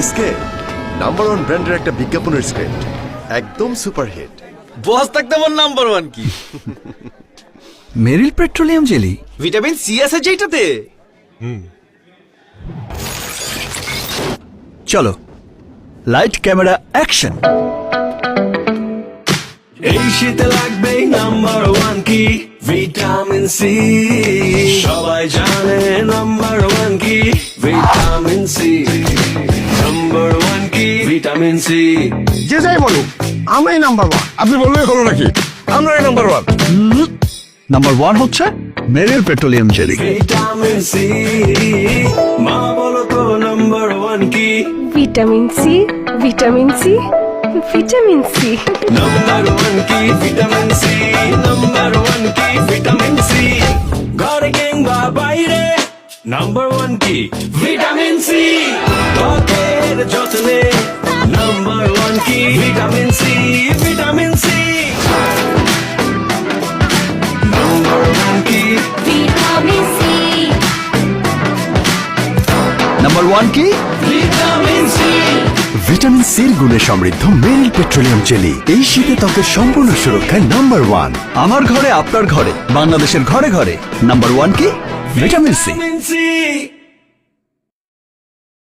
SK number 1 ব্র্যান্ডের একটা বিজ্ঞাপনের স্ক্রিপ্ট, একদম সুপারহিট। বস থাকতে আমার নাম্বার 1 কি? মেরিল পেট্রোলিয়াম জেলি, ভিটামিন সি আছে যেটাতে। চলো লাইট ক্যামেরা অ্যাকশন। এই শীতে লাগবে নাম্বার 1 কি? Vitamin C. সবাই জানে নাম্বার 1 কি? Vitamin C. নাম্বার 1 কি? Vitamin C. যে যাই বলুক আমরাই নাম্বার 1। আপনি বললেই হলো নাকি? আমরাই নাম্বার 1। নাম্বার 1 হচ্ছে Meril petroleum jelly. Vitamin C. মা বলো তো নাম্বার 1 কি? Vitamin C, vitamin C, vitamin C. Number 1 কি? Vitamin C. নাম্বার 1 কি? Vitamin C. ঘরে কিংবা বাইরে নাম্বার 1 কি? Vitamin C. ত্বকের যত্নে নাম্বার 1 কি? Vitamin C. Vitamin C. Number 1 কি? Vitamin C. নাম্বার 1 কি? Vitamin C. ভিটামিন সির গুণে সমৃদ্ধ মেরিল পেট্রোলিয়াম জেলি এই শীতে ত্বকের সম্পূর্ণ সুরক্ষায় নাম্বার 1। আমার ঘরে, আপনার ঘরে, বাংলাদেশের ঘরে ঘরে নাম্বার 1 কি? Vitamin C. Vitamin C.